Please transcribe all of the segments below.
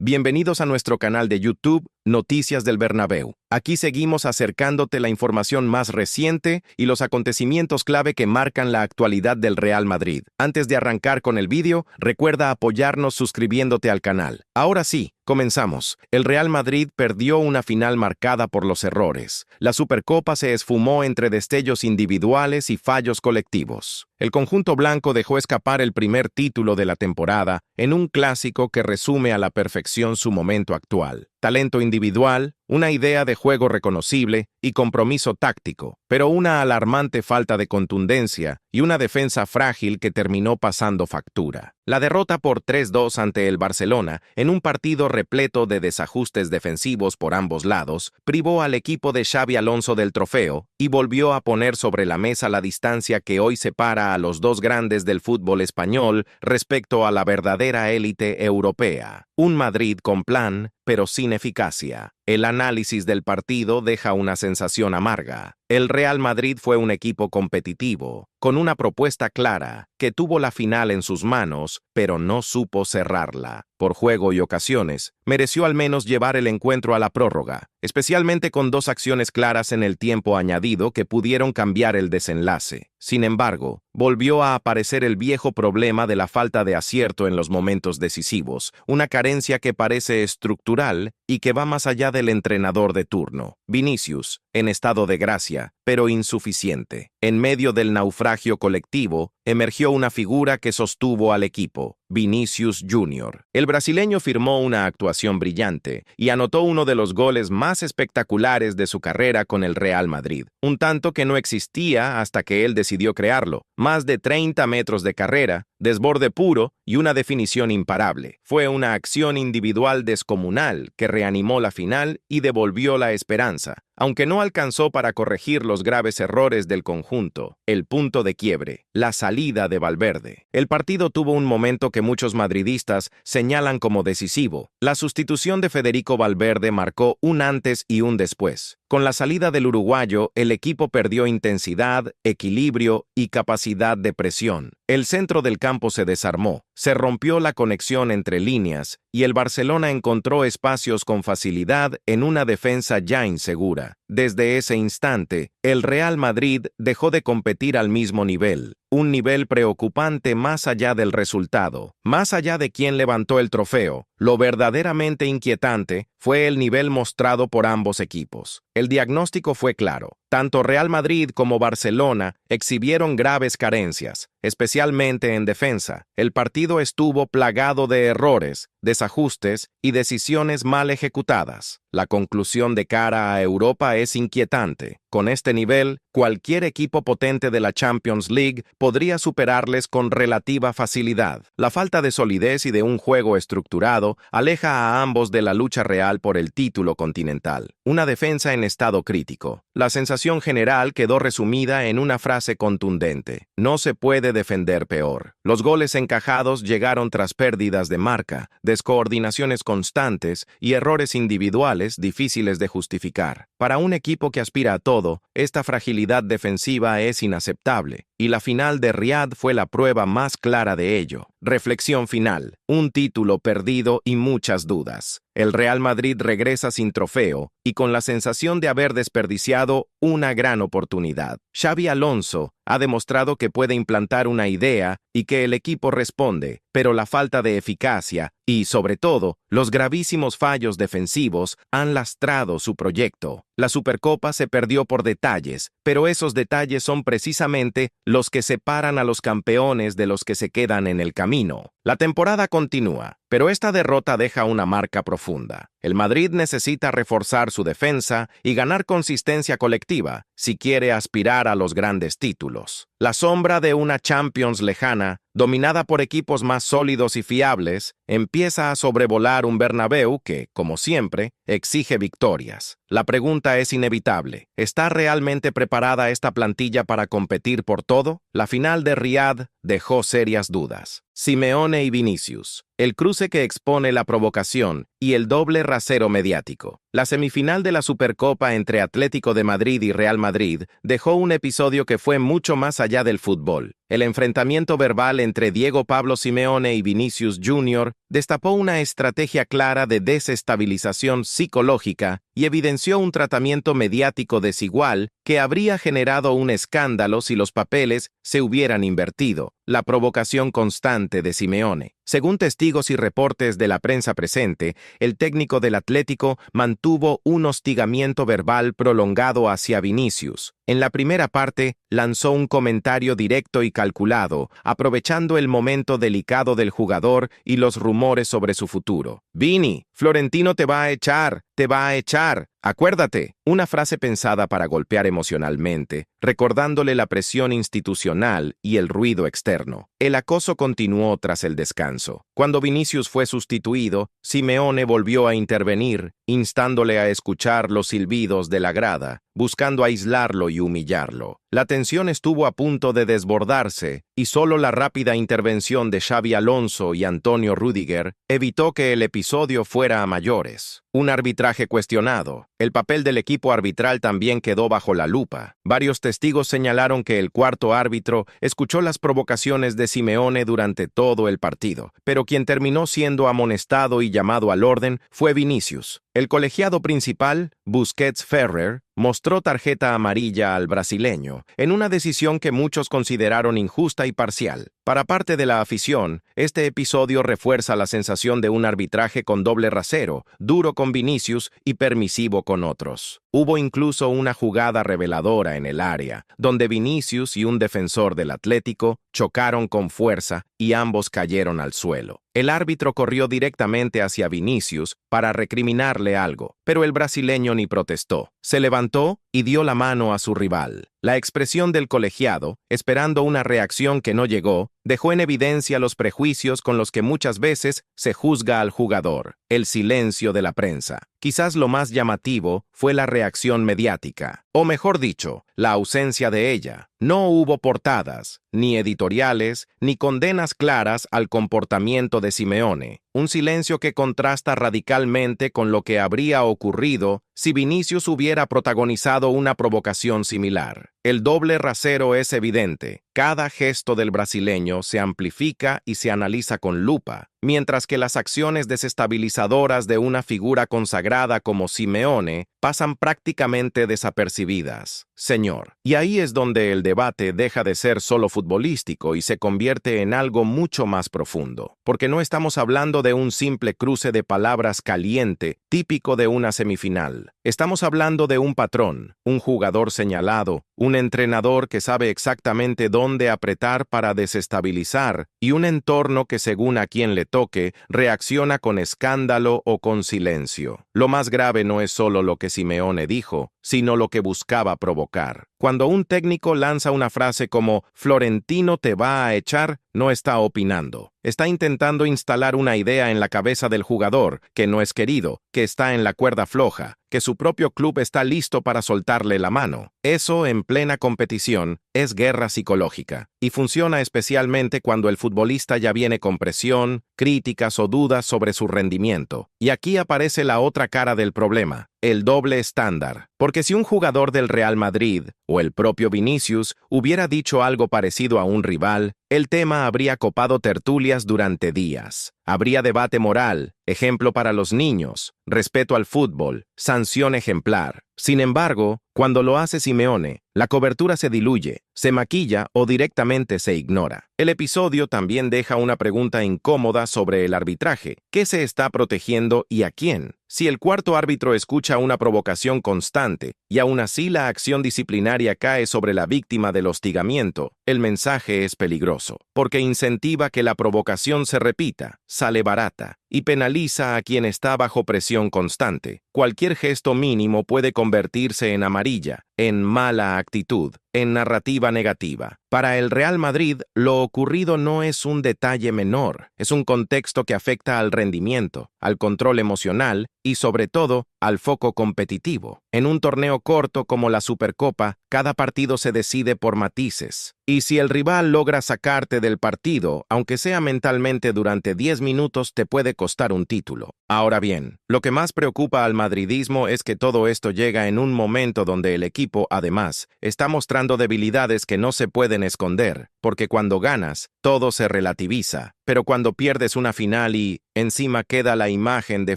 Bienvenidos a nuestro canal de YouTube, Noticias del Bernabéu. Aquí seguimos acercándote la información más reciente y los acontecimientos clave que marcan la actualidad del Real Madrid. Antes de arrancar con el vídeo, recuerda apoyarnos suscribiéndote al canal. Ahora sí, comenzamos. El Real Madrid perdió una final marcada por los errores. La Supercopa se esfumó entre destellos individuales y fallos colectivos. El conjunto blanco dejó escapar el primer título de la temporada en un clásico que resume a la perfección su momento actual. Talento individual, una idea de juego reconocible y compromiso táctico, pero una alarmante falta de contundencia y una defensa frágil que terminó pasando factura. La derrota por 3-2 ante el Barcelona, en un partido repleto de desajustes defensivos por ambos lados, privó al equipo de Xabi Alonso del trofeo y volvió a poner sobre la mesa la distancia que hoy separa a los dos grandes del fútbol español respecto a la verdadera élite europea. Un Madrid con plan, pero sin eficacia. El análisis del partido deja una sensación amarga. El Real Madrid fue un equipo competitivo, con una propuesta clara, que tuvo la final en sus manos, pero no supo cerrarla. Por juego y ocasiones, mereció al menos llevar el encuentro a la prórroga, especialmente con dos acciones claras en el tiempo añadido que pudieron cambiar el desenlace. Sin embargo, volvió a aparecer el viejo problema de la falta de acierto en los momentos decisivos, una carencia que parece estructural y que va más allá del entrenador de turno. Vinicius, en estado de gracia, pero insuficiente. En medio del naufragio colectivo, emergió una figura que sostuvo al equipo, Vinicius Jr. El brasileño firmó una actuación brillante y anotó uno de los goles más espectaculares de su carrera con el Real Madrid, un tanto que no existía hasta que él decidió crearlo. Más de 30 metros de carrera, desborde puro y una definición imparable. Fue una acción individual descomunal que reanimó la final y devolvió la esperanza, aunque no alcanzó para corregir los graves errores del conjunto. El punto de quiebre, la salida de Valverde. El partido tuvo un momento que muchos madridistas señalan como decisivo. La sustitución de Federico Valverde marcó un antes y un después. Con la salida del uruguayo, el equipo perdió intensidad, equilibrio y capacidad de presión. El centro del campo se desarmó, se rompió la conexión entre líneas y el Barcelona encontró espacios con facilidad en una defensa ya insegura. Desde ese instante, el Real Madrid dejó de competir al mismo nivel, un nivel preocupante más allá del resultado, más allá de quién levantó el trofeo. Lo verdaderamente inquietante fue el nivel mostrado por ambos equipos. El diagnóstico fue claro. Tanto Real Madrid como Barcelona exhibieron graves carencias, especialmente en defensa. El partido estuvo plagado de errores, desajustes y decisiones mal ejecutadas. La conclusión de cara a Europa es inquietante. Con este nivel, cualquier equipo potente de la Champions League podría superarles con relativa facilidad. La falta de solidez y de un juego estructurado aleja a ambos de la lucha real por el título continental. Una defensa en estado crítico. La sensación general quedó resumida en una frase contundente: no se puede defender peor. Los goles encajados llegaron tras pérdidas de marca, descoordinaciones constantes y errores individuales difíciles de justificar. Para un equipo que aspira a todo, esta fragilidad defensiva es inaceptable, y la final de Riad fue la prueba más clara de ello. Reflexión final: un título perdido y muchas dudas. El Real Madrid regresa sin trofeo y con la sensación de haber desperdiciado una gran oportunidad. Xabi Alonso ha demostrado que puede implantar una idea y que el equipo responde, pero la falta de eficacia y, sobre todo, los gravísimos fallos defensivos han lastrado su proyecto. La Supercopa se perdió por detalles, pero esos detalles son precisamente los que separan a los campeones de los que se quedan en el camino. La temporada continúa, pero esta derrota deja una marca profunda. El Madrid necesita reforzar su defensa y ganar consistencia colectiva si quiere aspirar a los grandes títulos. La sombra de una Champions lejana, dominada por equipos más sólidos y fiables, empieza a sobrevolar un Bernabéu que, como siempre, exige victorias. La pregunta es inevitable: ¿está realmente preparada esta plantilla para competir por todo? La final de Riad dejó serias dudas. Simeone y Vinicius. el cruce que expone la provocación y el doble rasero mediático. La semifinal de la Supercopa entre Atlético de Madrid y Real Madrid dejó un episodio que fue mucho más allá del fútbol. El enfrentamiento verbal entre Diego Pablo Simeone y Vinicius Jr. destapó una estrategia clara de desestabilización psicológica y evidenció un tratamiento mediático desigual que habría generado un escándalo si los papeles se hubieran invertido. La provocación constante de Simeone. Según testigos y reportes de la prensa presente, el técnico del Atlético mantuvo un hostigamiento verbal prolongado hacia Vinicius. En la primera parte, lanzó un comentario directo y calculado, aprovechando el momento delicado del jugador y los rumores sobre su futuro. «Vini, Florentino te va a echar, te va a echar. Acuérdate», una frase pensada para golpear emocionalmente, recordándole la presión institucional y el ruido externo. El acoso continuó tras el descanso. Cuando Vinicius fue sustituido, Simeone volvió a intervenir, instándole a escuchar los silbidos de la grada, buscando aislarlo y humillarlo. La tensión estuvo a punto de desbordarse, y solo la rápida intervención de Xabi Alonso y Antonio Rüdiger evitó que el episodio fuera a mayores. Un arbitraje cuestionado. El papel del equipo arbitral también quedó bajo la lupa. Varios testigos señalaron que el cuarto árbitro escuchó las provocaciones de Simeone durante todo el partido, pero quien terminó siendo amonestado y llamado al orden fue Vinicius. El colegiado principal, Busquets Ferrer, mostró tarjeta amarilla al brasileño, en una decisión que muchos consideraron injusta y parcial. Para parte de la afición, este episodio refuerza la sensación de un arbitraje con doble rasero, duro con Vinicius y permisivo con otros. Hubo incluso una jugada reveladora en el área, donde Vinicius y un defensor del Atlético chocaron con fuerza y ambos cayeron al suelo. El árbitro corrió directamente hacia Vinicius para recriminarle algo, pero el brasileño ni protestó. Se levantó y dio la mano a su rival. La expresión del colegiado, esperando una reacción que no llegó, dejó en evidencia los prejuicios con los que muchas veces se juzga al jugador. El silencio de la prensa. Quizás lo más llamativo fue la reacción mediática, o mejor dicho, la ausencia de ella. No hubo portadas, ni editoriales, ni condenas claras al comportamiento de Simeone. Un silencio que contrasta radicalmente con lo que habría ocurrido si Vinicius hubiera protagonizado una provocación similar. El doble rasero es evidente. Cada gesto del brasileño se amplifica y se analiza con lupa, mientras que las acciones desestabilizadoras de una figura consagrada como Simeone pasan prácticamente desapercibidas. Señor. Y ahí es donde el debate deja de ser solo futbolístico y se convierte en algo mucho más profundo, porque no estamos hablando de un simple cruce de palabras caliente, típico de una semifinal. Estamos hablando de un patrón, un jugador señalado, un entrenador que sabe exactamente dónde apretar para desestabilizar y un entorno que, según a quien le toque, reacciona con escándalo o con silencio. Lo más grave no es solo lo que Simeone dijo, sino lo que buscaba provocar. Cuando un técnico lanza una frase como «Florentino te va a echar», no está opinando. Está intentando instalar una idea en la cabeza del jugador, que no es querido, que está en la cuerda floja, que su propio club está listo para soltarle la mano. Eso, en plena competición, es guerra psicológica, y funciona especialmente cuando el futbolista ya viene con presión, críticas o dudas sobre su rendimiento. Y aquí aparece la otra cara del problema, el doble estándar. Porque si un jugador del Real Madrid, o el propio Vinicius, hubiera dicho algo parecido a un rival, el tema habría copado tertulias durante días. Habría debate moral, ejemplo para los niños, respeto al fútbol, sanción ejemplar. Sin embargo, cuando lo hace Simeone, la cobertura se diluye, se maquilla o directamente se ignora. El episodio también deja una pregunta incómoda sobre el arbitraje. ¿Qué se está protegiendo y a quién? Si el cuarto árbitro escucha una provocación constante y aún así la acción disciplinaria cae sobre la víctima del hostigamiento, el mensaje es peligroso, porque incentiva que la provocación se repita, sale barata y penaliza a quien está bajo presión constante. Cualquier gesto mínimo puede convertirse en amarilla, en mala actitud. en narrativa negativa. Para el Real Madrid, lo ocurrido no es un detalle menor, es un contexto que afecta al rendimiento, al control emocional y, sobre todo, al foco competitivo. En un torneo corto como la Supercopa, cada partido se decide por matices. Y si el rival logra sacarte del partido, aunque sea mentalmente durante 10 minutos, te puede costar un título. Ahora bien, lo que más preocupa al madridismo es que todo esto llega en un momento donde el equipo, además, está mostrando debilidades que no se pueden esconder, porque cuando ganas, todo se relativiza. Pero cuando pierdes una final y, encima queda la imagen de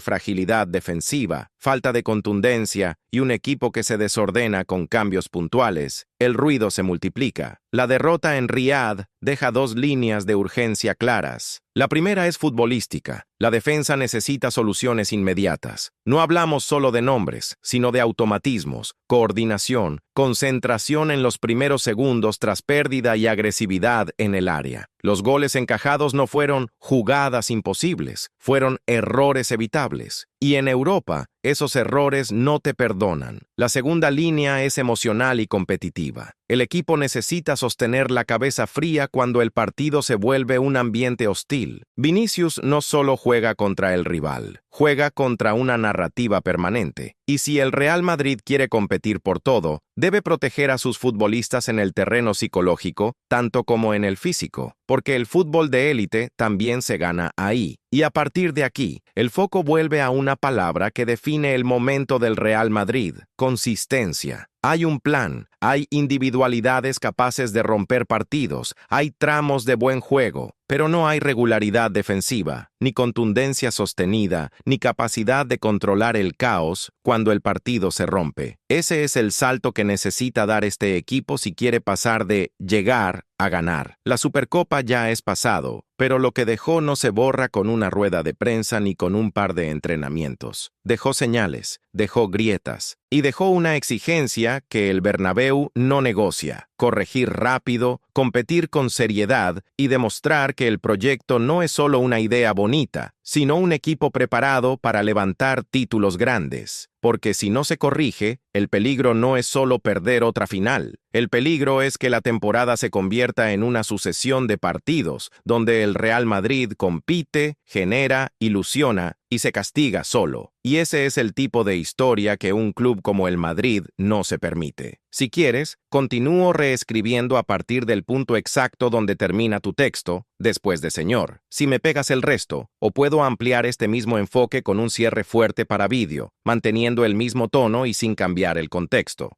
fragilidad defensiva, falta de contundencia y un equipo que se desordena con cambios puntuales, el ruido se multiplica. La derrota en Riad deja dos líneas de urgencia claras. La primera es futbolística. La defensa necesita soluciones inmediatas. No hablamos solo de nombres, sino de automatismos, coordinación, concentración en los primeros segundos tras pérdida y agresividad en el área. Los goles encajados no fueron jugadas imposibles, fueron errores evitables. Y en Europa, esos errores no te perdonan. La segunda línea es emocional y competitiva. El equipo necesita sostener la cabeza fría cuando el partido se vuelve un ambiente hostil. Vinicius no solo juega contra el rival, juega contra una narrativa permanente. Y si el Real Madrid quiere competir por todo, debe proteger a sus futbolistas en el terreno psicológico, tanto como en el físico, porque el fútbol de élite también se gana ahí. Y a partir de aquí, el foco vuelve a una palabra que define el momento del Real Madrid: consistencia. Hay un plan, hay individualidades capaces de romper partidos, hay tramos de buen juego, pero no hay regularidad defensiva, ni contundencia sostenida, ni capacidad de controlar el caos cuando el partido se rompe. Ese es el salto que necesita dar este equipo si quiere pasar de llegar a ganar. La Supercopa ya es pasado, pero lo que dejó no se borra con una rueda de prensa ni con un par de entrenamientos. Dejó señales, dejó grietas y dejó una exigencia que el Bernabéu no negocia: corregir rápido, competir con seriedad y demostrar que el proyecto no es solo una idea bonita, sino un equipo preparado para levantar títulos grandes. Porque si no se corrige, el peligro no es solo perder otra final. El peligro es que la temporada se convierta en una sucesión de partidos donde el Real Madrid compite, genera, ilusiona y se castiga solo. Y ese es el tipo de historia que un club como el Madrid no se permite. Si quieres, continúo reescribiendo a partir del punto exacto donde termina tu texto, después de señor. Si me pegas el resto, o puedo ampliar este mismo enfoque con un cierre fuerte para vídeo, manteniendo el mismo tono y sin cambiar el contexto.